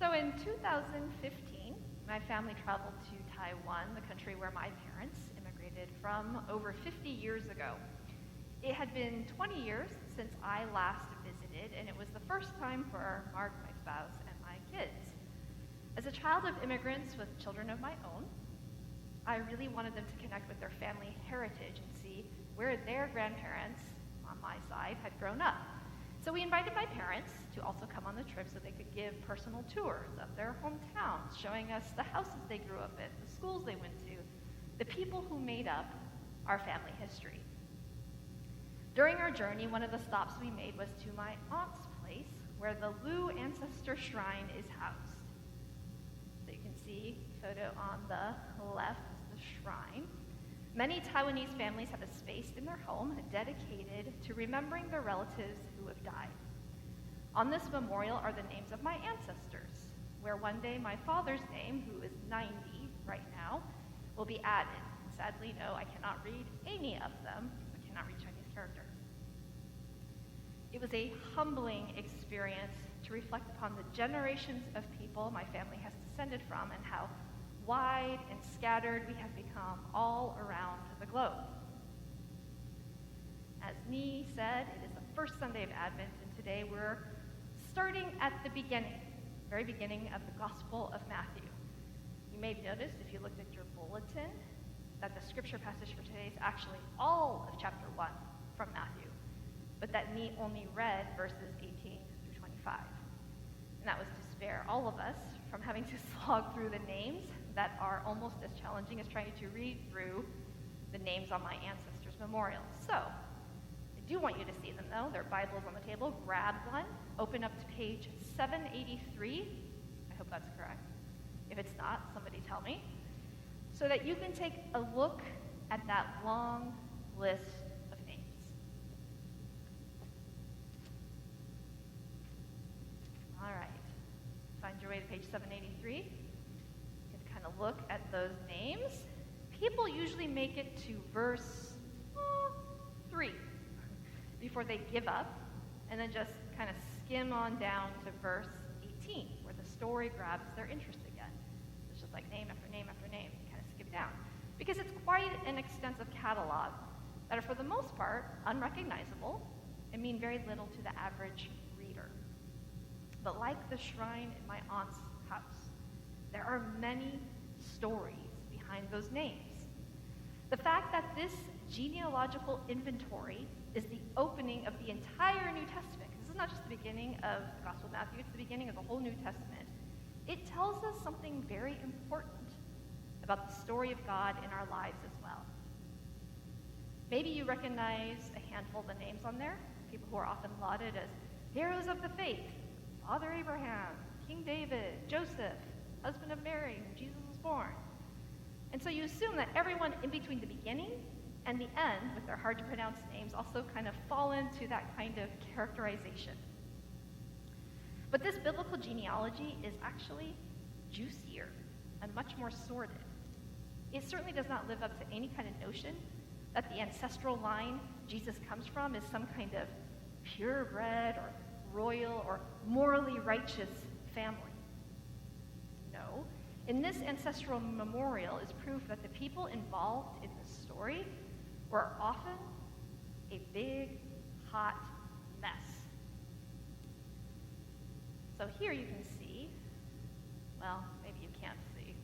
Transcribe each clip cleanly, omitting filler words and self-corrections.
So in 2015, my family traveled to Taiwan, the country where my parents immigrated from over 50 years ago. It had been 20 years since I last visited, and it was the first time for Mark, my spouse, and my kids. As a child of immigrants with children of my own, I really wanted them to connect with their family heritage and see where their grandparents, on my side, had grown up. So we invited my parents to also come on the trip so they could give personal tours of their hometowns, showing us the houses they grew up in, the schools they went to, the people who made up our family history. During our journey, one of the stops we made was to my aunt's place, where the Lu ancestor shrine is housed. So you can see the photo on the left is the shrine. Many Taiwanese families have a space in their home dedicated to remembering their relatives who have died. On this memorial are the names of my ancestors, where one day my father's name, who is 90 right now, will be added. Sadly, no, I cannot read any of them. I cannot read Chinese characters. It was a humbling experience to reflect upon the generations of people my family has descended from and how wide and scattered we have become all around the globe. As Nee said, it is the first Sunday of Advent, and today we're starting at the beginning, very beginning of the Gospel of Matthew. You may have noticed, if you looked at your bulletin, that the scripture passage for today is actually all of chapter 1 from Matthew, but that Nee only read verses 18 through 25. And that was to spare all of us from having to slog through the names that are almost as challenging as trying to read through the names on my ancestors' memorials. So, I do want you to see them though. There are Bibles on the table. Grab one, open up to page 783. I hope that's correct. If it's not, somebody tell me. So that you can take a look at that long list of names. All right, find your way to page 783. Look at those names. People usually make it to verse 3 before they give up and then just kind of skim on down to verse 18 where the story grabs their interest again. It's just like name after name after name. You kind of skip down because it's quite an extensive catalog that are for the most part unrecognizable and mean very little to the average reader. But like the shrine in my aunt's house, there are many stories behind those names. The fact that this genealogical inventory is the opening of the entire New Testament, this is not just the beginning of the Gospel of Matthew, it's the beginning of the whole New Testament, it tells us something very important about the story of God in our lives as well. Maybe you recognize a handful of the names on there, people who are often lauded as heroes of the faith: Father Abraham, King David, Joseph, husband of Mary, when Jesus was born. And so you assume that everyone in between the beginning and the end, with their hard to pronounce names, also kind of fall into that kind of characterization. But this biblical genealogy is actually juicier and much more sordid. It certainly does not live up to any kind of notion that the ancestral line Jesus comes from is some kind of purebred or royal or morally righteous family. No. In this ancestral memorial is proof that the people involved in the story were often a big, hot mess. So here you can see, well, maybe you can't see.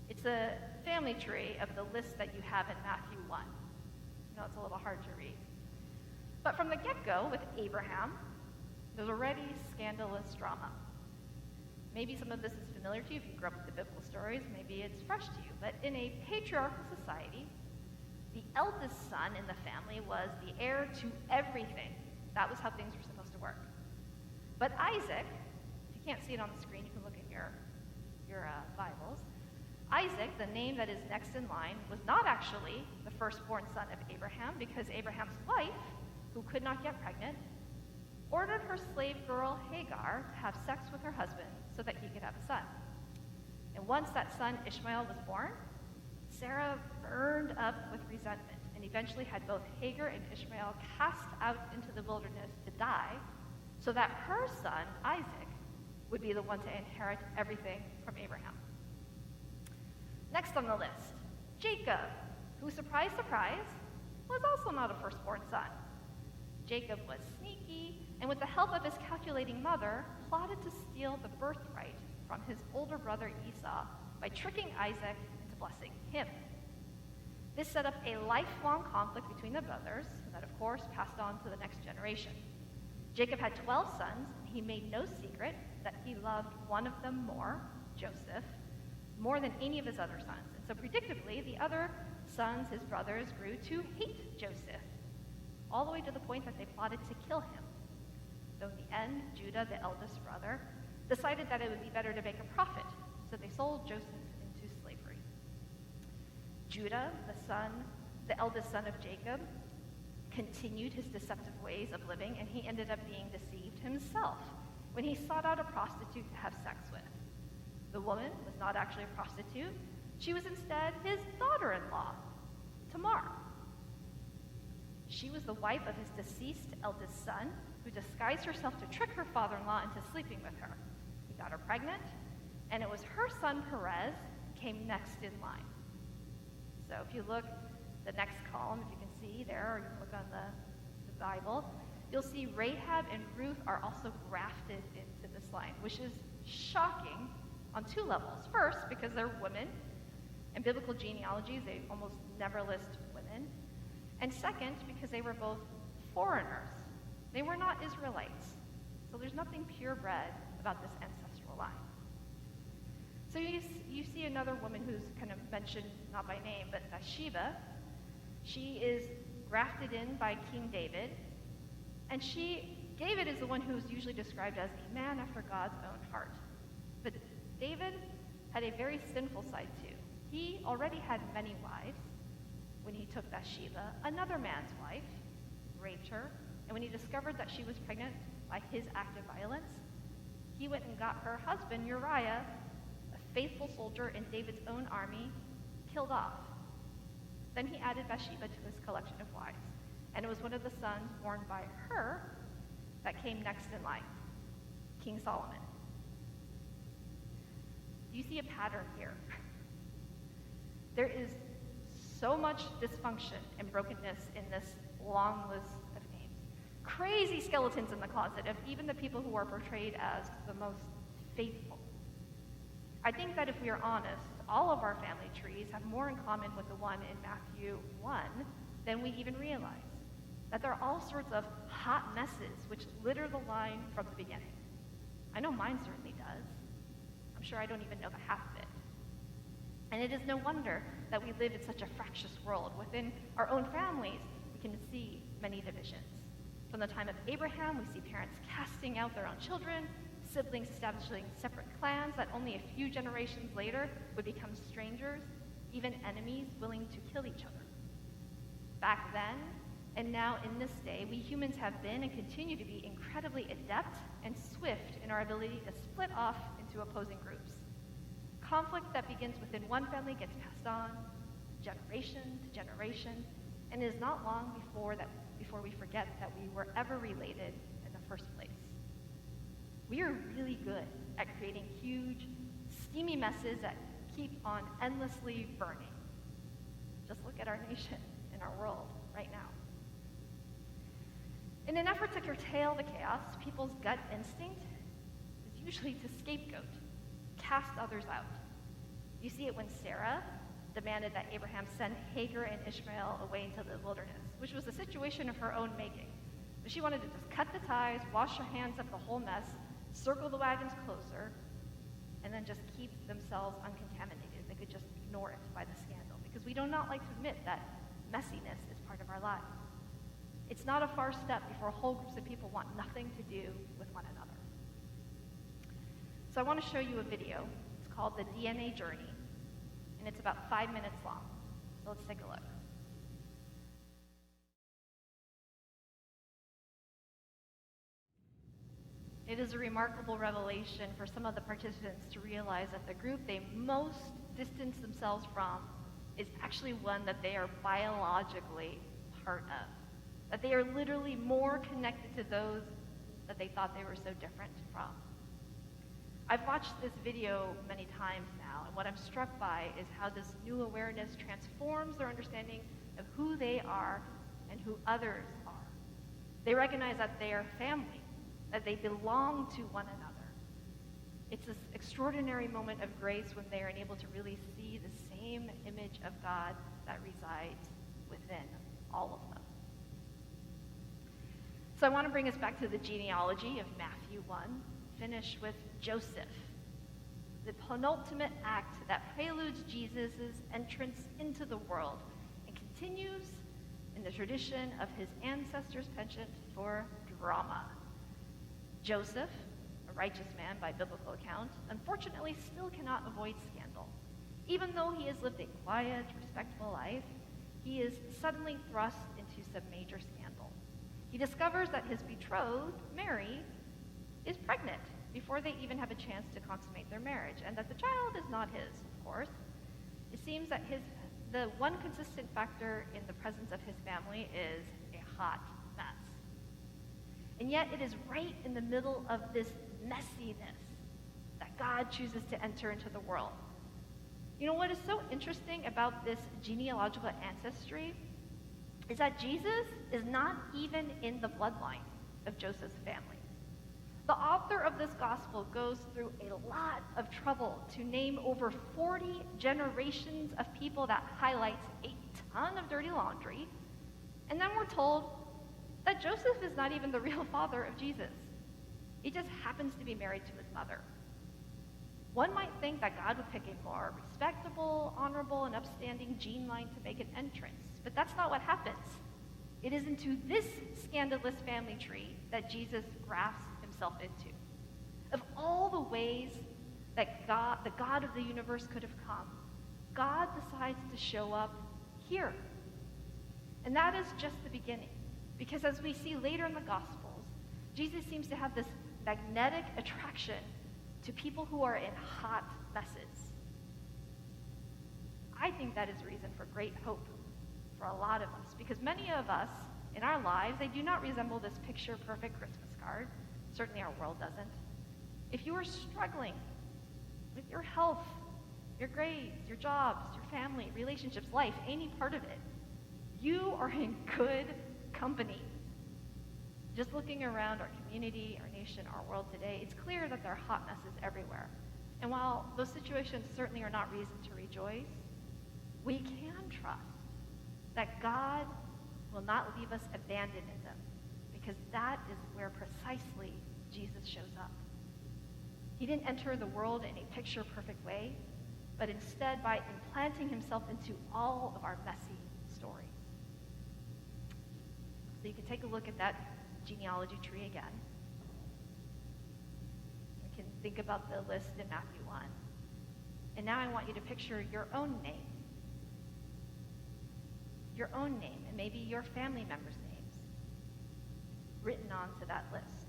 It's a family tree of the list that you have in Matthew 1. I know it's a little hard to read. But from the get-go with Abraham, there's already scandalous drama. Maybe some of this is familiar to you if you grew up with the biblical stories. Maybe it's fresh to you. But in a patriarchal society, the eldest son in the family was the heir to everything. That was how things were supposed to work. But Isaac, if you can't see it on the screen, you can look in your Bibles. Isaac, the name that is next in line, was not actually the firstborn son of Abraham because Abraham's wife, who could not get pregnant, ordered her slave girl Hagar to have sex with her husband so that he could have a son. And once that son, Ishmael, was born, Sarah burned up with resentment and eventually had both Hagar and Ishmael cast out into the wilderness to die so that her son, Isaac, would be the one to inherit everything from Abraham. Next on the list, Jacob, who, surprise, surprise, was also not a firstborn son. Jacob was sneaky, and with the help of his calculating mother, plotted to steal the birthright from his older brother Esau by tricking Isaac into blessing him. This set up a lifelong conflict between the brothers that, of course, passed on to the next generation. Jacob had 12 sons, and he made no secret that he loved one of them more, Joseph, more than any of his other sons. And so predictably, the other sons, his brothers, grew to hate Joseph, all the way to the point that they plotted to kill him. Though in the end, Judah, the eldest brother, decided that it would be better to make a profit, so they sold Joseph into slavery. Judah, the eldest son of Jacob, continued his deceptive ways of living, and he ended up being deceived himself when he sought out a prostitute to have sex with. The woman was not actually a prostitute. She was instead his daughter-in-law, Tamar. She was the wife of his deceased eldest son, who disguised herself to trick her father-in-law into sleeping with her. He got her pregnant, and it was her son Perez who came next in line. So if you look the next column, if you can see there, or you can look on the Bible, you'll see Rahab and Ruth are also grafted into this line, which is shocking on two levels. First, because they're women. In biblical genealogies, they almost never list women. And second, because they were both foreigners. They were not Israelites. So there's nothing purebred about this ancestral line. So you see another woman who's kind of mentioned, not by name, but Bathsheba. She is grafted in by King David. And David is the one who's usually described as a man after God's own heart. But David had a very sinful side too. He already had many wives when he took Bathsheba, another man's wife, raped her, and when he discovered that she was pregnant by his act of violence, he went and got her husband, Uriah, a faithful soldier in David's own army, killed off. Then he added Bathsheba to his collection of wives, and it was one of the sons born by her that came next in line, King Solomon. You see a pattern here. There is so much dysfunction and brokenness in this long list of names. Crazy skeletons in the closet of even the people who are portrayed as the most faithful. I think that if we are honest, all of our family trees have more in common with the one in Matthew 1 than we even realize. That there are all sorts of hot messes which litter the line from the beginning. I know mine certainly does. I'm sure I don't even know the half of it. And it is no wonder that we live in such a fractious world. Within our own families, we can see many divisions. From the time of Abraham, we see parents casting out their own children, siblings establishing separate clans that only a few generations later would become strangers, even enemies willing to kill each other. Back then, and now in this day, we humans have been and continue to be incredibly adept and swift in our ability to split off into opposing groups. Conflict that begins within one family gets passed on generation to generation, and it is not long before we forget that we were ever related in the first place. We are really good at creating huge, steamy messes that keep on endlessly burning. Just look at our nation and our world right now. In an effort to curtail the chaos, people's gut instinct is usually to scapegoat, cast others out. You see it when Sarah demanded that Abraham send Hagar and Ishmael away into the wilderness, which was a situation of her own making. But she wanted to just cut the ties, wash her hands of the whole mess, circle the wagons closer, and then just keep themselves uncontaminated. They could just ignore it by the scandal, because we do not like to admit that messiness is part of our lives. It's not a far step before whole groups of people want nothing to do with one another. So I want to show you a video. It's called The DNA Journey, and it's about 5 minutes long. So let's take a look. It is a remarkable revelation for some of the participants to realize that the group they most distance themselves from is actually one that they are biologically part of. That they are literally more connected to those that they thought they were so different from. I've watched this video many times now, and what I'm struck by is how this new awareness transforms their understanding of who they are and who others are. They recognize that they are family, that they belong to one another. It's this extraordinary moment of grace when they are able to really see the same image of God that resides within all of them. So I want to bring us back to the genealogy of Matthew 1, finish with Joseph, the penultimate act that preludes Jesus' entrance into the world and continues in the tradition of his ancestors' penchant for drama. Joseph, a righteous man by biblical account, unfortunately still cannot avoid scandal. Even though he has lived a quiet, respectable life, he is suddenly thrust into some major scandal. He discovers that his betrothed, Mary, is pregnant before they even have a chance to consummate their marriage, and that the child is not his, of course. It seems that the one consistent factor in the presence of his family is a hot mess. And yet it is right in the middle of this messiness that God chooses to enter into the world. You know what is so interesting about this genealogical ancestry is that Jesus is not even in the bloodline of Joseph's family. The author of this gospel goes through a lot of trouble to name over 40 generations of people that highlights a ton of dirty laundry. And then we're told that Joseph is not even the real father of Jesus. He just happens to be married to his mother. One might think that God would pick a more respectable, honorable, and upstanding gene line to make an entrance, but that's not what happens. It is into this scandalous family tree that Jesus grafts himself into. Of all the ways that the God of the universe could have come, God decides to show up here. And that is just the beginning, because as we see later in the Gospels, Jesus seems to have this magnetic attraction to people who are in hot messes. I think that is reason for great hope for a lot of us, because many of us in our lives, they do not resemble this picture-perfect Christmas card. Certainly our world doesn't. If you are struggling with your health, your grades, your jobs, your family, relationships, life, any part of it, you are in good company. Just looking around our community, our nation, our world today, it's clear that there are hot messes everywhere. And while those situations certainly are not reason to rejoice, we can trust that God will not leave us abandoned in them, because that is where precisely Jesus shows up. He didn't enter the world in a picture-perfect way, but instead by implanting himself into all of our messy stories. So you can take a look at that genealogy tree again. You can think about the list in Matthew 1. And now I want you to picture your own name. Your own name, and maybe your family members' names written onto that list.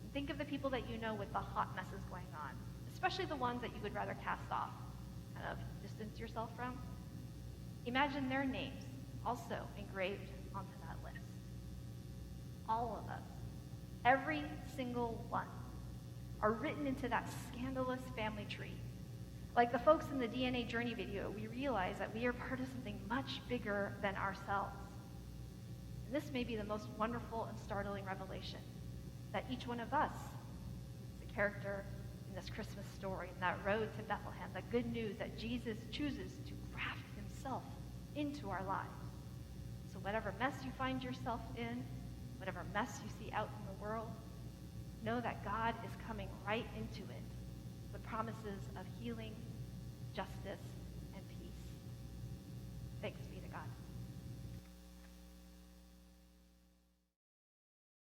And think of the people that you know with the hot messes going on, especially the ones that you would rather cast off, kind of distance yourself from. Imagine their names also engraved onto that list. All of us, every single one, are written into that scandalous family tree. Like the folks in the DNA Journey video, we realize that we are part of something much bigger than ourselves. And this may be the most wonderful and startling revelation, that each one of us is a character in this Christmas story, in that road to Bethlehem, that good news that Jesus chooses to graft himself into our lives. So whatever mess you find yourself in, whatever mess you see out in the world, know that God is coming right into it with promises of healing, justice,